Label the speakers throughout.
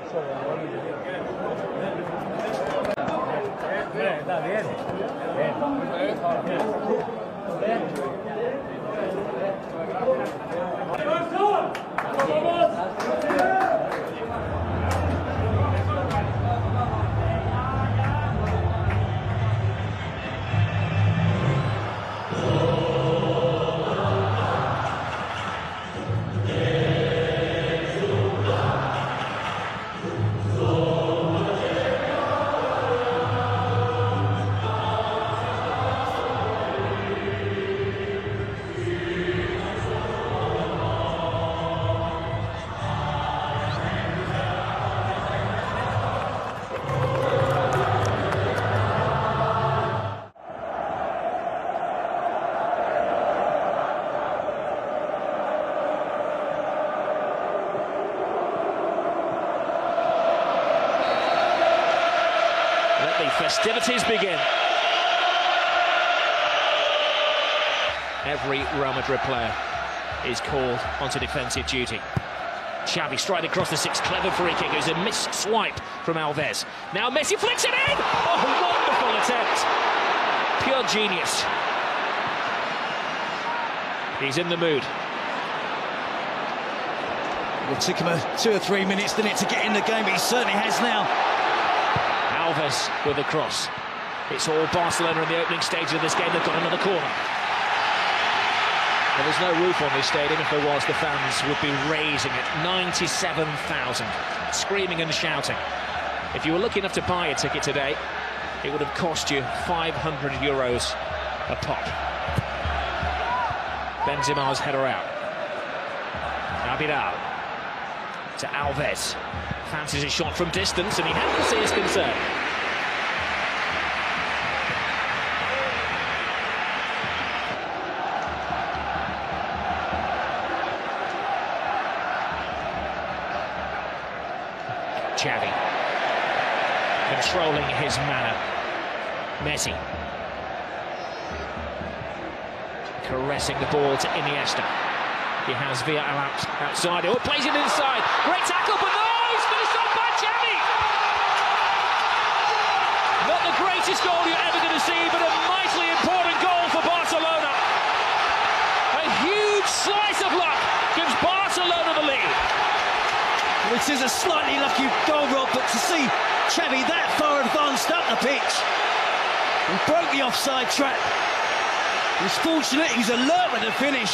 Speaker 1: Está bien.
Speaker 2: The festivities begin. Every Real Madrid player is called onto defensive duty. Xavi straight across the six, clever free kick. It was a missed swipe from Alves. Now Messi flicks it in! Oh, wonderful attempt. Pure genius. He's in the mood.
Speaker 3: It took him 2 or 3 minutes, didn't it, to get in the game, but he certainly has now.
Speaker 2: Alves with the cross. It's all Barcelona in the opening stage of this game. They've got another corner. Well, there's no roof on this stadium. If there was, the fans would be raising it. 97,000, screaming and shouting. If you were lucky enough to buy a ticket today, it would have cost you €500 a pop. Benzema's header out. Abidal to Alves. Fancies a shot from distance, and he had to see his concern. Xavi controlling his manner. Messi caressing the ball to Iniesta. He has Villarreal outside. Oh, plays it inside. Great tackle, but no, he's finished off by Xavi. Not the greatest goal you're ever going to see, but a mightily important goal for Barcelona. A huge slice of luck gives Barcelona the lead.
Speaker 3: It is a slightly lucky goal, Rob, but to see Xavi that far advanced up the pitch and broke the offside trap. He was fortunate, he was alert with the finish.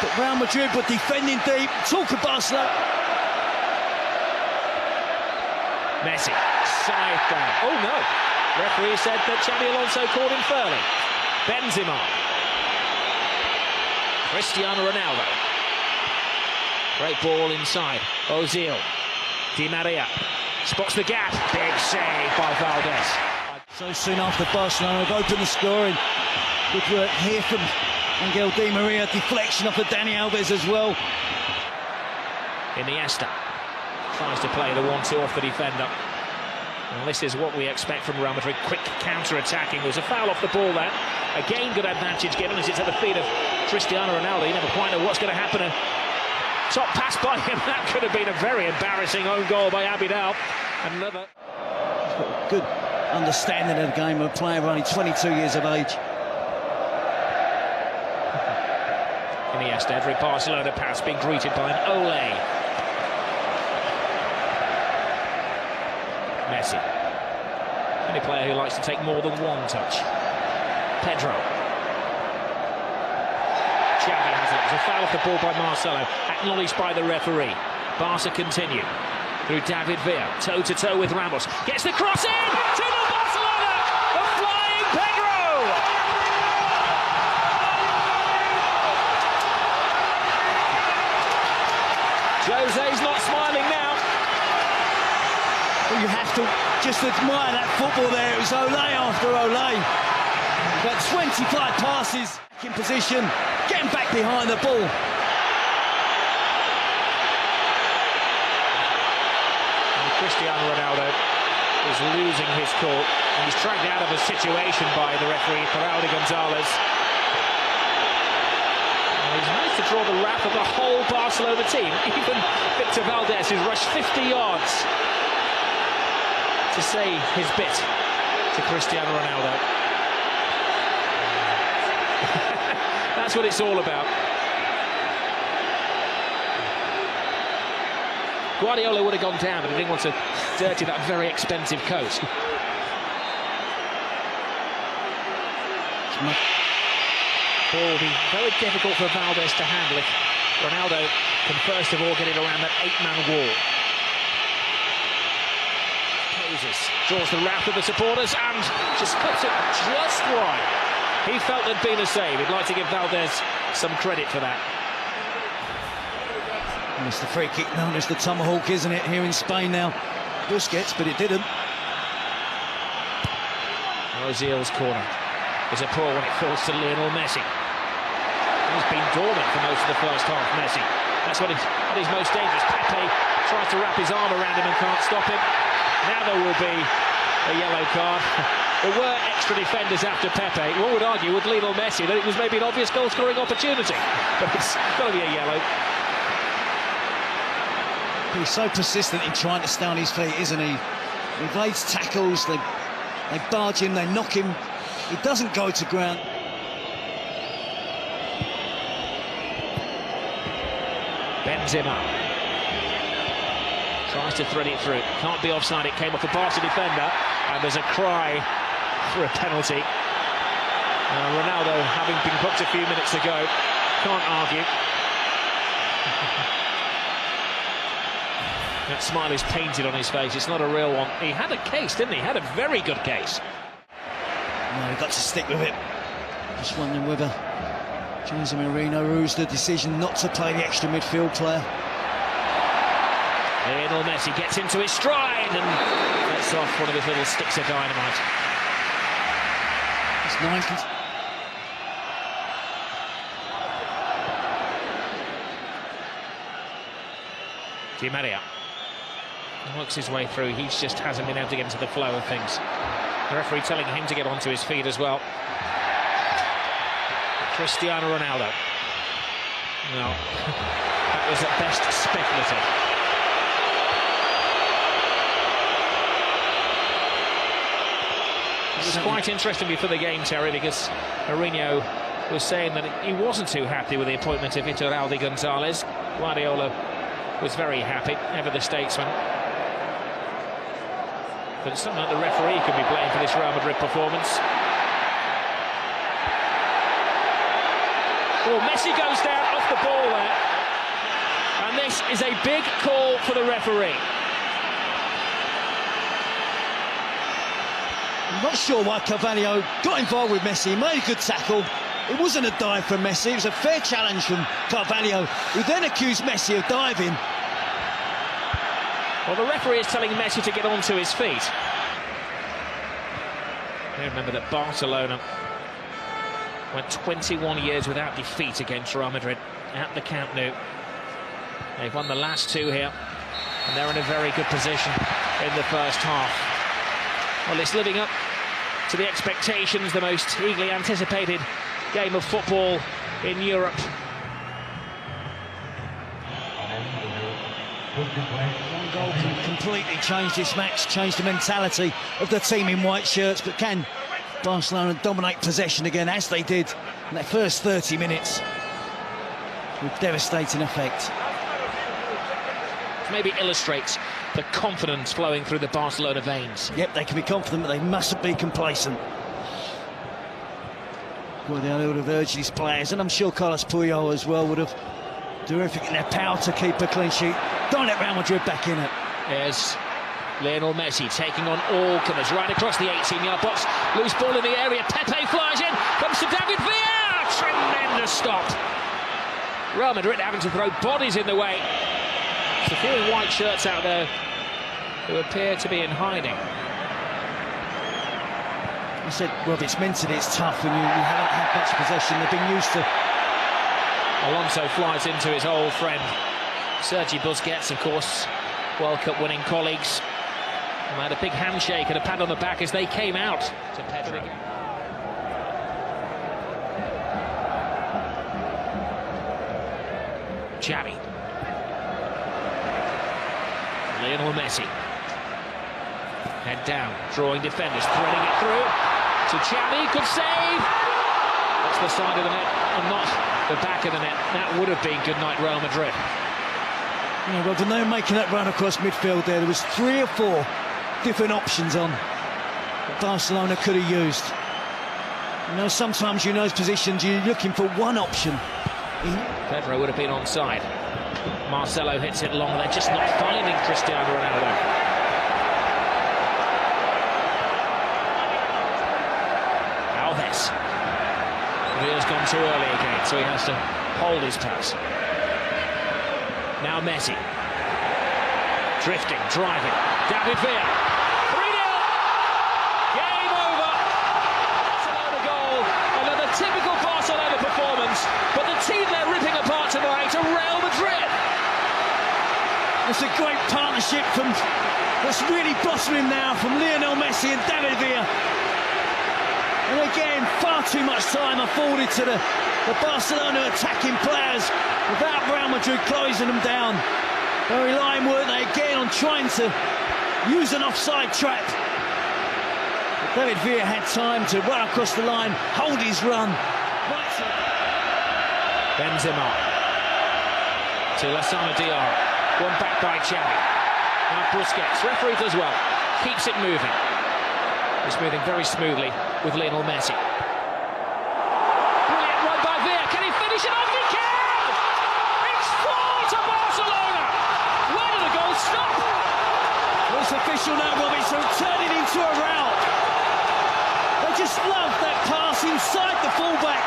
Speaker 3: But Real Madrid were defending deep. Talk of Barcelona.
Speaker 2: Messi, side down. Oh no! Referee said that Xabi Alonso called him fairly. Benzema. Cristiano Ronaldo. Great ball inside. Ozil. Di Maria spots the gap. Big save by Valdez.
Speaker 3: So soon after Barcelona have opened the scoring. Good work here from Angel Di Maria. Deflection off of Dani Alves as well.
Speaker 2: Iniesta tries to play the 1-2 off the defender. And this is what we expect from Real Madrid. Quick counter-attacking. There was a foul off the ball there. Again, good advantage given as it's at the feet of Cristiano Ronaldo. You never quite know what's going to happen. Top pass by him. That could have been a very embarrassing own goal by Abidal. Another.
Speaker 3: He's got a good understanding of the game, a player only 22 years of age.
Speaker 2: Iniesta, every Barcelona pass being greeted by an Ole. Messi. Any player who likes to take more than one touch. Pedro. Xavi has it. There's a foul off the ball by Marcelo, acknowledged by the referee. Barca continue through David Villa, toe-to-toe with Ramos. Gets the cross in! 2-0 Barcelona! The flying Pedro! Jose's not smiling now.
Speaker 3: Well, you have to just admire that football there. It was Ole after Ole. About 25 passes in position, getting back behind the ball.
Speaker 2: And Cristiano Ronaldo is losing his cool. And he's dragged out of a situation by the referee, Raúl González. He's managed to draw the wrath of the whole Barcelona team. Even Victor Valdés, who's rushed 50 yards to say his bit to Cristiano Ronaldo. That's what it's all about. Guardiola would have gone down, but he didn't want to dirty that very expensive coat. Ball will be very difficult for Valdés to handle if Ronaldo can first of all get it around that 8-man wall. Poses, draws the wrath of the supporters and just puts it just right. He felt there'd been a save. He'd like to give Valdés some credit for that.
Speaker 3: And it's the free kick known as the tomahawk, isn't it, here in Spain now? Busquets, but it didn't.
Speaker 2: Ozil's corner is a poor when it falls to Lionel Messi. He's been dormant for most of the first half, Messi. That's what he's most dangerous. Pepe tries to wrap his arm around him and can't stop him. Now there will be a yellow card. There were extra defenders after Pepe. One would argue with Lionel Messi that it was maybe an obvious goal-scoring opportunity, but it's got to be a yellow.
Speaker 3: He's so persistent in trying to stay on his feet, isn't he? He evades tackles, they barge him, they knock him. He doesn't go to ground.
Speaker 2: Benzema tries to thread it through. Can't be offside. It came off a Barca defender, and there's a cry for a penalty. Ronaldo, having been booked a few minutes ago, can't argue. That smile is painted on his face. It's not a real one. He had a case, didn't he? He had a very good case.
Speaker 3: No, he got to stick with it. Just wondering whether Jose Mourinho rules the decision not to play the extra midfield player.
Speaker 2: Lionel Messi gets into his stride and lets off one of his little sticks of dynamite.
Speaker 3: It's 9.
Speaker 2: Di Maria works his way through. He just hasn't been able to get into the flow of things. The referee telling him to get onto his feet as well. Cristiano Ronaldo. No, that was at best speculative. It was quite interesting before the game, Terry, because Mourinho was saying that he wasn't too happy with the appointment of Iturralde Gonzalez. Guardiola was very happy, ever the statesman. But it's something like the referee could be blamed for this Real Madrid performance. Oh, Messi goes down off the ball there. And this is a big call for the referee.
Speaker 3: I'm not sure why Carvalho got involved with Messi. He made a good tackle. It wasn't a dive from Messi. It was a fair challenge from Carvalho, who then accused Messi of diving.
Speaker 2: Well, the referee is telling Messi to get onto his feet. You remember that Barcelona went 21 years without defeat against Real Madrid at the Camp Nou. They've won the last two here, and they're in a very good position in the first half. Well, it's living up to the expectations, the most eagerly anticipated game of football in Europe.
Speaker 3: One goal can completely change this match, change the mentality of the team in white shirts, but can Barcelona dominate possession again, as they did in their first 30 minutes, with devastating effect.
Speaker 2: Maybe illustrates the confidence flowing through the Barcelona veins.
Speaker 3: Yep, they can be confident, but they mustn't be complacent. Guardiola would have urged his players, and I'm sure Carlos Puyol as well would have do everything in their power to keep a clean sheet. Don't let Real Madrid back in it.
Speaker 2: There's Lionel Messi taking on all comers right across the 18-yard box. Loose ball in the area. Pepe flies in. Comes to David Villa. Tremendous stop. Real Madrid having to throw bodies in the way. There's a few in white shirts out there who appear to be in hiding.
Speaker 3: I said, Rob, it's mentally it's tough when you haven't had much possession. They've been used to.
Speaker 2: Alonso flies into his old friend Sergi Busquets, of course, World Cup winning colleagues. And they had a big handshake and a pat on the back as they came out to Pedro. Xavi. Lionel Messi. Head down, drawing defenders, threading it through to Xavi, could save. That's the side of the net and not the back of the net. That would have been good night, Real Madrid.
Speaker 3: Yeah, well, when they were making that run across midfield there was 3 or 4 different options on that Barcelona could have used. You know, sometimes in those positions you're looking for one option.
Speaker 2: Pedro would have been onside. Marcelo hits it long, they're just not finding Cristiano Ronaldo. Alves. Villa's gone too early again, so he has to hold his pass. Now Messi. Drifting, driving. David Villa. 3-0. Game over. Barcelona goal. Another typical Barcelona performance. But the team they're ripping apart tonight are Real Madrid.
Speaker 3: It's a great partnership that's really blossoming now from Lionel Messi and David Villa. And again, far too much time afforded to the Barcelona attacking players without Real Madrid closing them down. They're relying, weren't they, again on trying to use an offside trap. But David Villa had time to run across the line, hold his run.
Speaker 2: Benzema to Lassana Diarra. One back by Xavi. Now Busquets, referee does well, keeps it moving. It's moving very smoothly with Lionel Messi. Brilliant run by Villa. Can he finish it off? He can! It's 4 to Barcelona! Where did the goal stop?
Speaker 3: Well, it's official now, Robbie, so turn it into a rout. They just love that pass inside the fullback.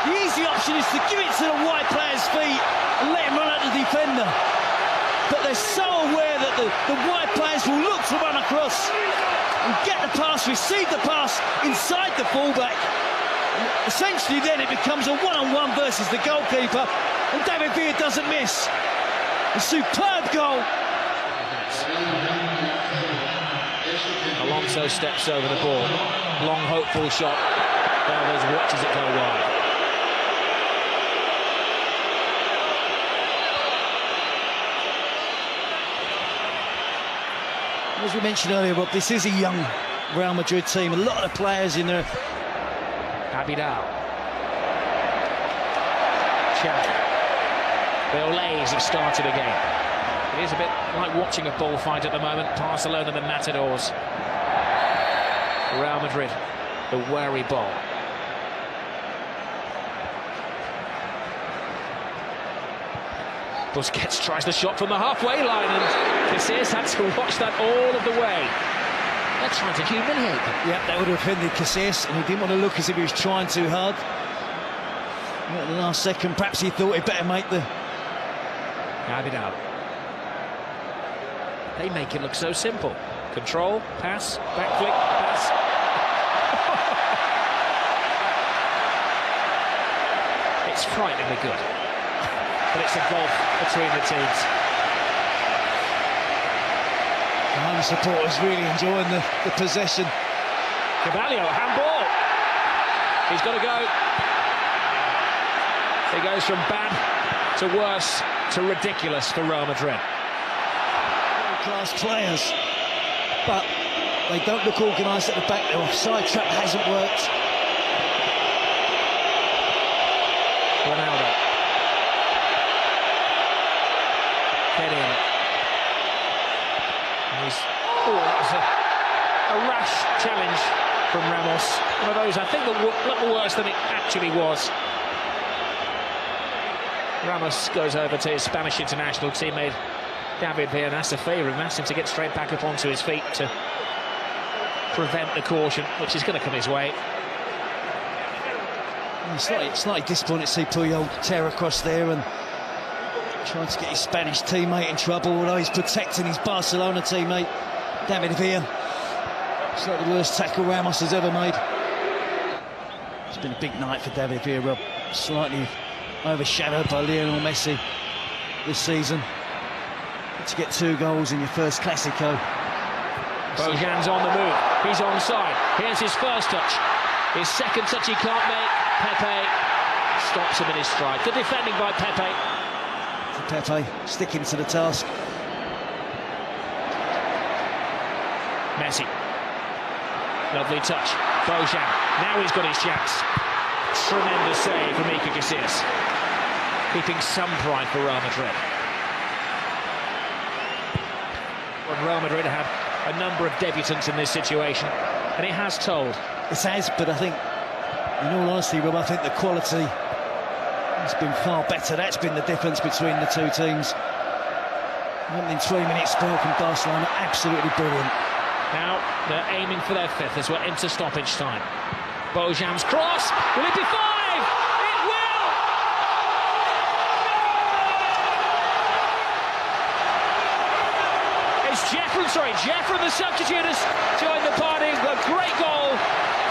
Speaker 3: The easy option is to give it to the wide player's feet and let him run at the defender. But they're so aware that the wide players will look to run across and get the pass, receive the pass inside the fullback. And essentially then it becomes a one-on-one versus the goalkeeper, and David Villa doesn't miss. A superb goal.
Speaker 2: Alonso steps over the ball. Long, hopeful shot. Alves watches it go wide.
Speaker 3: As we mentioned earlier, Rob, this is a young Real Madrid team. A lot of the players in there.
Speaker 2: Abidal. Xavi. The Olays have started again. It is a bit like watching a bullfight at the moment. Barcelona, the Matadors. Real Madrid, the wary ball. Busquets tries the shot from the halfway line, and Casillas had to watch that all of the way. They're trying to humiliate them.
Speaker 3: Yeah, that would have offended Casillas, and he didn't want to look as if he was trying too hard. At the last second, perhaps he thought he'd better make the...
Speaker 2: Abidal. They make it look so simple. Control, pass, back flick, pass. It's frighteningly good. But it's a gulf between the teams.
Speaker 3: The home supporters really enjoying the possession.
Speaker 2: Carvalho, handball. He's got to go. He goes from bad to worse to ridiculous for Real Madrid.
Speaker 3: World-class players, but they don't look organised at the back. Their offside trap hasn't worked.
Speaker 2: Ronaldo. Get in. That was a rash challenge from Ramos. One of those, I think, that looked worse than it actually was. Ramos goes over to his Spanish international teammate David Villa and asks a favour and asks him to get straight back up onto his feet to prevent the caution, which is going to come his way.
Speaker 3: Slightly disappointed to see Puyol tear across there and trying to get his Spanish teammate in trouble, although he's protecting his Barcelona teammate, David Villa. It's like the worst tackle Ramos has ever made. It's been a big night for David Villa, slightly overshadowed by Lionel Messi this season. To get 2 goals in your first Clasico.
Speaker 2: Bojan's on the move, he's onside. Here's his first touch. His second touch he can't make. Pepe stops him in his stride. Good defending by Pepe.
Speaker 3: Pepe sticking to the task.
Speaker 2: Messi. Lovely touch. Bojan. Now he's got his chance. Tremendous save from Iker Casillas. Keeping some pride for Real Madrid. When Real Madrid had a number of debutants in this situation, and it has told.
Speaker 3: It has, but I think, in all honesty, Rob, I think the quality has been far better. That's been the difference between the two teams. In 3 minutes spell from Barcelona, absolutely brilliant.
Speaker 2: Now they're aiming for their fifth as we're into stoppage time. Bojan's cross, will it be 5? It will! It's Jeffrey, the substitute, has joined the party. A great goal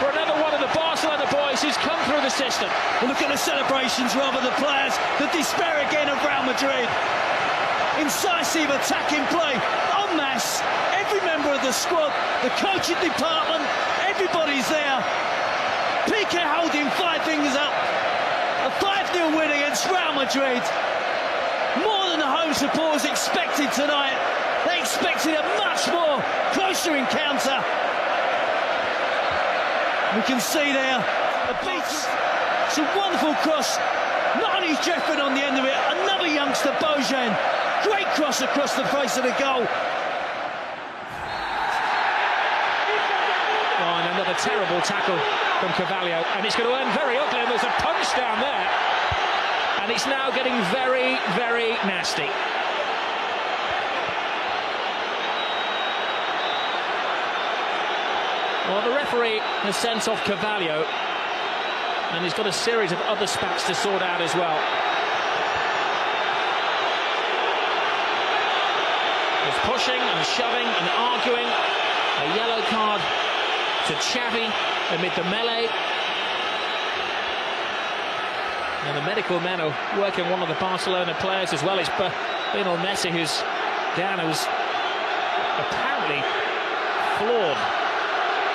Speaker 2: for another one of the Barcelona boys who's come through the system.
Speaker 3: Well, look at the celebrations, rather the players, the despair again of Real Madrid. Incisive attacking play, en masse. Every member of the squad, the coaching department, everybody's there. Piqué holding 5 fingers up. A 5-0 win against Real Madrid. More than the home supporters expected tonight. They expected a much more closer encounter. We can see there a beat. It's a wonderful cross. Not only is Jeffrey on the end of it, another youngster, Bojan. Great cross across the face of the goal.
Speaker 2: Oh, and another terrible tackle from Carvalho, and it's going to end very ugly, and there's a punch down there, and it's now getting very, very nasty. Well, the referee has sent off Carvalho, and he's got a series of other spats to sort out as well. There's pushing and shoving and arguing. A yellow card to Xavi amid the melee. And the medical men are working one of the Barcelona players, as well as Lionel Messi, who's down, who's apparently floored.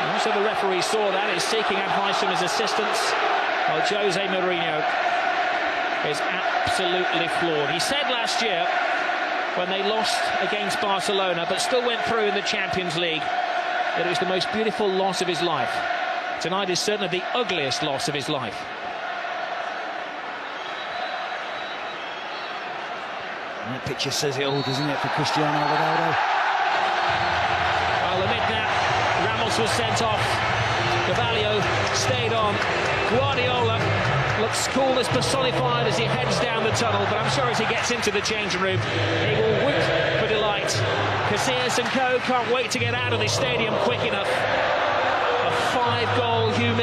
Speaker 2: And so the referee saw that, is seeking advice from his assistants. While Jose Mourinho is absolutely floored. He said last year, when they lost against Barcelona, but still went through in the Champions League, that it was the most beautiful loss of his life. Tonight is certainly the ugliest loss of his life.
Speaker 3: And that picture says it all, doesn't it, for Cristiano Ronaldo?
Speaker 2: I'll admit that Ramos was sent off. Carvalho stayed on. Guardiola looks coolness personified as he heads down the tunnel, but I'm sure as he gets into the changing room, he will whoop for delight. Casillas and co can't wait to get out of this stadium quick enough. A 5-goal humiliation.